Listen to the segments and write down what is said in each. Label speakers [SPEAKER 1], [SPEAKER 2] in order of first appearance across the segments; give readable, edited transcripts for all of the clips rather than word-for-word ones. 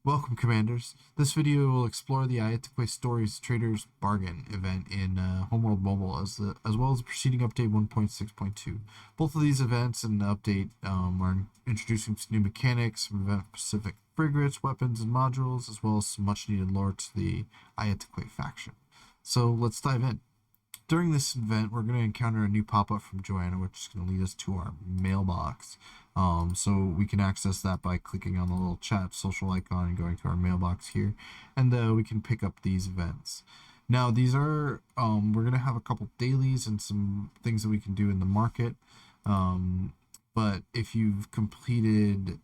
[SPEAKER 1] Welcome, Commanders. This video will explore the Iyataque Stories Traders Bargain event in Homeworld Mobile, as well as the preceding update 1.6.2. Both of these events and the update are introducing some new mechanics, some event-specific frigates, weapons, and modules, as well as some much-needed lore to the Iyataque Faction. So let's dive in. During this event, we're going to encounter a new pop-up from Joanna, which is going to lead us to our mailbox. So we can access that by clicking on the little chat social icon and going to our mailbox here, and we can pick up these events. Now, these are, we're going to have a couple dailies and some things that we can do in the market. But if you've completed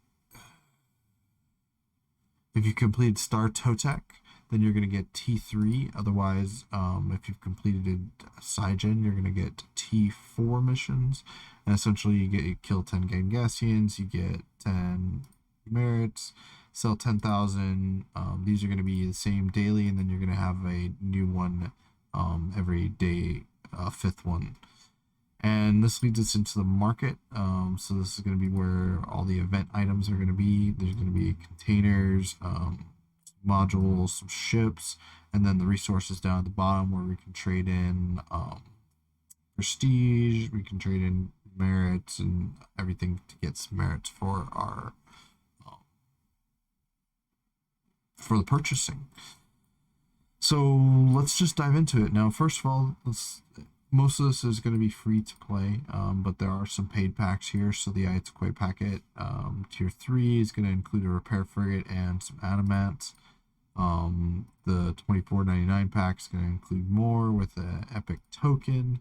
[SPEAKER 1] Star Totec, then you're going to get T3. Otherwise, if you've completed Cygen, you're going to get T4 missions. And essentially, you kill 10 Gangassians, you get 10 merits, sell 10,000. These are going to be the same daily, and then you're going to have a new one every day, fifth one. And this leads us into the market. So this is going to be where all the event items are going to be. There's going to be containers, modules, some ships, and then the resources down at the bottom where we can trade in prestige, we can trade in merits and everything to get some merits for our for the purchasing. So let's just dive into it. Now, first of all, most of this is going to be free to play, but there are some paid packs here. So the Iyataque packet, tier 3 is going to include a repair frigate and some adamants. The $24.99 pack is going to include more with an epic token.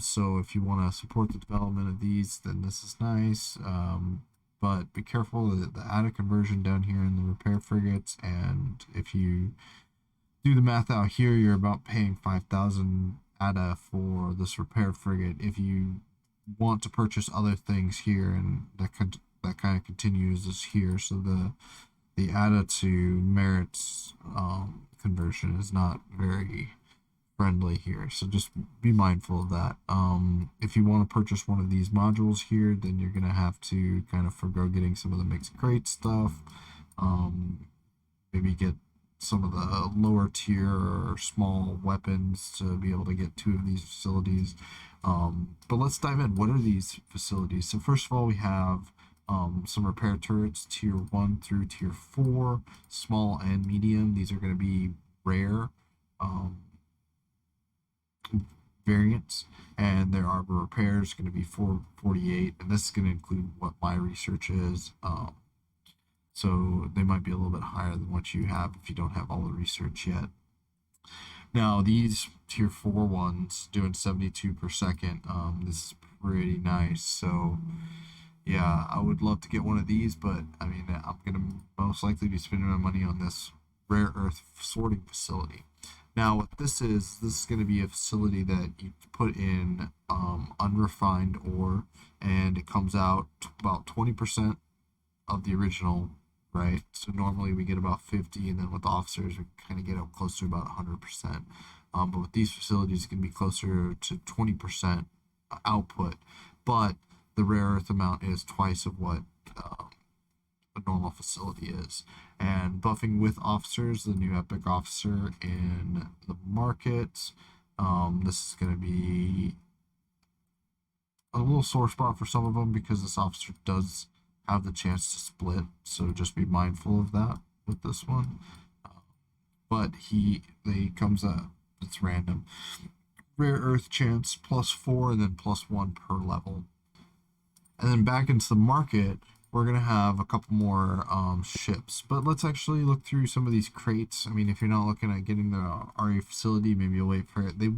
[SPEAKER 1] So if you want to support the development of these, then this is nice. But be careful of the ADA conversion down here in the repair frigates, and if you do the math out here, you're about paying 5,000 ADA for this repair frigate. If you want to purchase other things here, and that kind of continues this here, so the ADA to merits conversion is not very friendly here, so just be mindful of that. If you want to purchase one of these modules here, then you're gonna have to kind of forgo getting some of the mixed crate stuff. Maybe get some of the lower tier or small weapons to be able to get 2 of these facilities. But let's dive in. What are these facilities? So first of all, we have some repair turrets, tier 1 through tier 4, small and medium. These are going to be rare variants, and their arbor repair is going to be 448, and this is going to include what my research is. So they might be a little bit higher than what you have if you don't have all the research yet. Now these tier 4 ones doing 72 per second, this is pretty nice. So yeah, I would love to get one of these, but I mean, I'm gonna most likely be spending my money on this rare earth sorting facility. Now what this is going to be a facility that you put in unrefined ore, and it comes out about 20% of the original, right? So normally we get about 50, and then with the officers we kind of get up close to about 100%. But with these facilities, it can be closer to 20% output, but the rare earth amount is twice of what a normal facility is. And buffing with officers, the new epic officer in the market. This is going to be a little sore spot for some of them because this officer does have the chance to split, so just be mindful of that with this one. But they comes up, it's random. Rare earth chance +4 and then +1 per level. And then back into the market, we're going to have a couple more ships. But let's actually look through some of these crates. I mean, if you're not looking at getting the RA facility, maybe you'll wait for it. They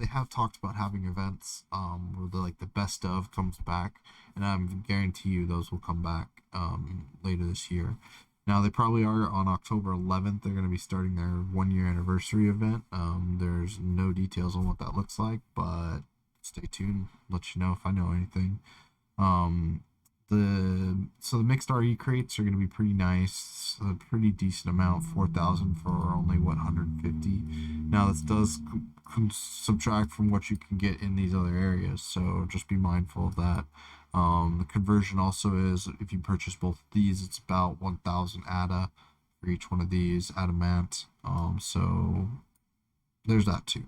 [SPEAKER 1] have talked about having events where the best of comes back, and I guarantee you those will come back later this year. Now they probably are on October 11th. They're going to be starting their 1-year anniversary event. There's no details on what that looks like, but stay tuned. Let you know if I know anything. So the mixed RE crates are going to be pretty nice, a pretty decent amount, 4,000 for only 150. Now this does subtract from what you can get in these other areas. So just be mindful of that. The conversion also is, if you purchase both of these, it's about 1,000 ADA for each one of these adamant. So there's that too.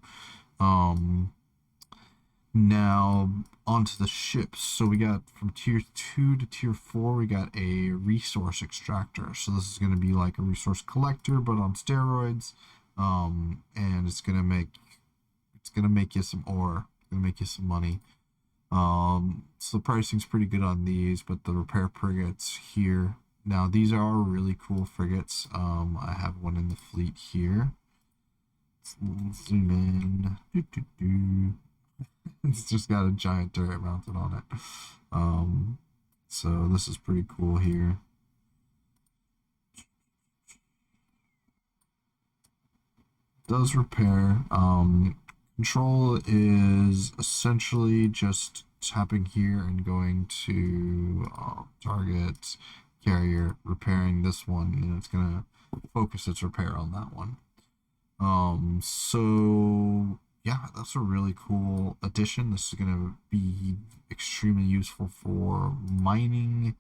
[SPEAKER 1] Now onto the ships. So we got from tier 2 to tier 4, we got a resource extractor. So this is going to be like a resource collector, but on steroids. And it's gonna make you some ore. It's gonna make you some money. So the pricing's pretty good on these, but the repair frigates here. Now these are really cool frigates. I have one in the fleet here. Let's zoom in. It's just got a giant turret mounted on it. So this is pretty cool here. Does repair. Control is essentially just tapping here and going to target, carrier, repairing this one, and it's gonna focus its repair on that one. So yeah, that's a really cool addition. This is gonna be extremely useful for mining,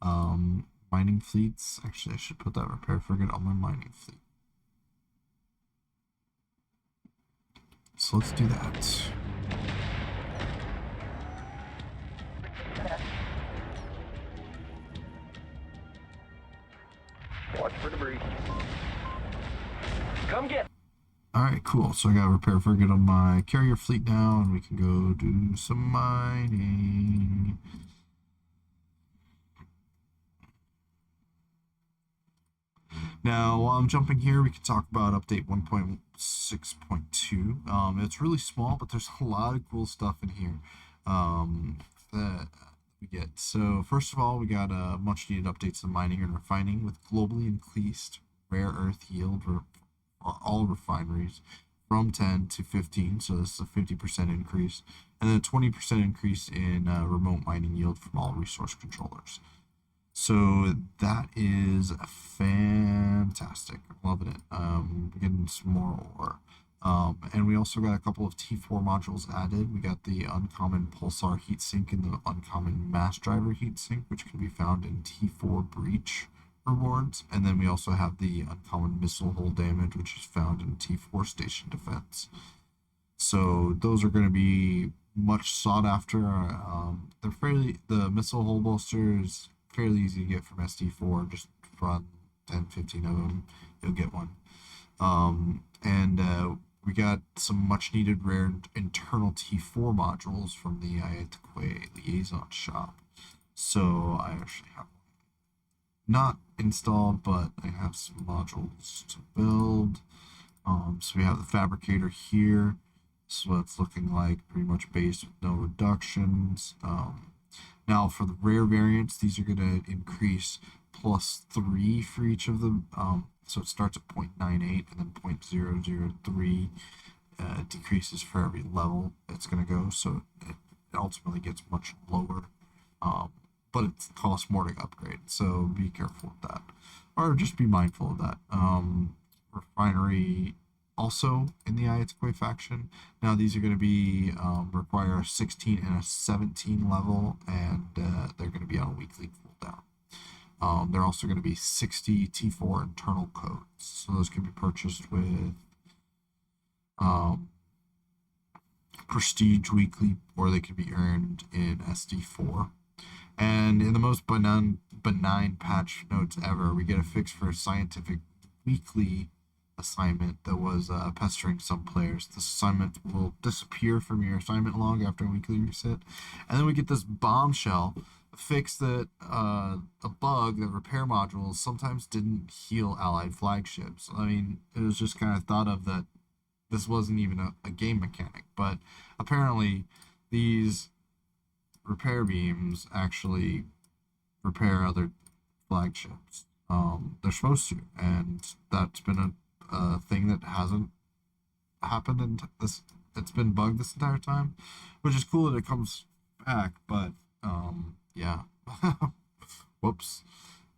[SPEAKER 1] mining fleets. Actually, I should put that repair frigate on my mining fleet. So let's do that.
[SPEAKER 2] Watch for debris. Come get.
[SPEAKER 1] Alright, cool. So I got a repair frigate on my carrier fleet now, and we can go do some mining. Now, while I'm jumping here, we can talk about update 1.6.2. It's really small, but there's a lot of cool stuff in here that we get. So, first of all, we got much needed updates to mining and refining with globally increased rare earth yield for all refineries from 10 to 15. So, this is a 50% increase, and then a 20% increase in remote mining yield from all resource controllers. So that is fantastic. I'm loving it. Getting some more ore. And we also got a couple of T4 modules added. We got the uncommon pulsar heatsink and the uncommon mass driver heatsink, which can be found in T4 breach rewards. And then we also have the uncommon missile hull damage, which is found in T4 station defense. So those are going to be much sought after. The missile hull bolsters fairly easy to get from SD4. Just run 10, 15 of them, you'll get one. And we got some much needed rare internal T4 modules from the Iyataque Liaison shop. So I actually have one not installed, but I have some modules to build. So we have the fabricator here. This is what it's looking like, pretty much base with no reductions. Now for the rare variants, these are going to increase +3 for each of them. So it starts at 0.98 and then 0.003 decreases for every level it's going to go. So it ultimately gets much lower, but it costs more to upgrade. So be careful with that, or just be mindful of that. Refinery also in the Iyataque faction. Now these are going to be require a 16 and a 17 level, and they're going to be on a weekly cooldown. They're also going to be 60 T4 internal codes, so those can be purchased with Prestige weekly, or they can be earned in SD4. And in the most benign patch notes ever, we get a fix for a scientific weekly assignment that was pestering some players. This assignment will disappear from your assignment log after a weekly reset. And then we get this bombshell fix that a bug that repair modules sometimes didn't heal allied flagships. I mean, it was just kind of thought of that this wasn't even a game mechanic, but apparently these repair beams actually repair other flagships. They're supposed to, and that's been a thing that hasn't happened in this. It's been bugged this entire time, which is cool that it comes back, but yeah. Whoops.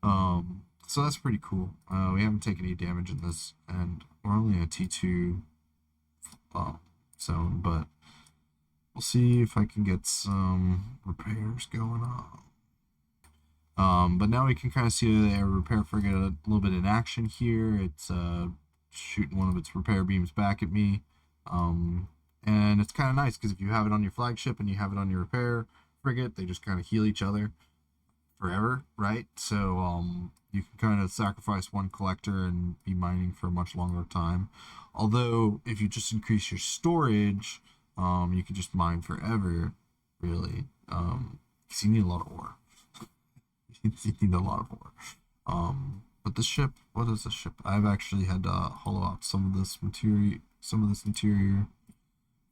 [SPEAKER 1] So that's pretty cool. We haven't taken any damage in this, and we're only a T2 zone, but we'll see if I can get some repairs going on. But now we can kind of see the repair frigate a little bit in action here. It's shooting one of its repair beams back at me. And it's kind of nice because if you have it on your flagship and you have it on your repair frigate, they just kind of heal each other forever, right? So you can kind of sacrifice one collector and be mining for a much longer time. Although if you just increase your storage, you can just mine forever, really, because you need a lot of ore. You need a lot of ore. But the ship, what is the ship? I've actually had to hollow out some of this interior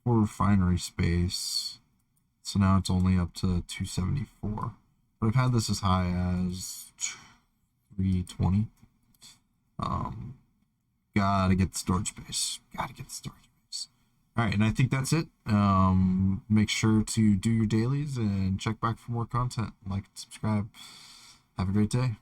[SPEAKER 1] for refinery space. So now it's only up to 274. But I've had this as high as 320. Gotta get the storage space. Gotta get the storage space. Alright, and I think that's it. Make sure to do your dailies and check back for more content. Like and subscribe. Have a great day.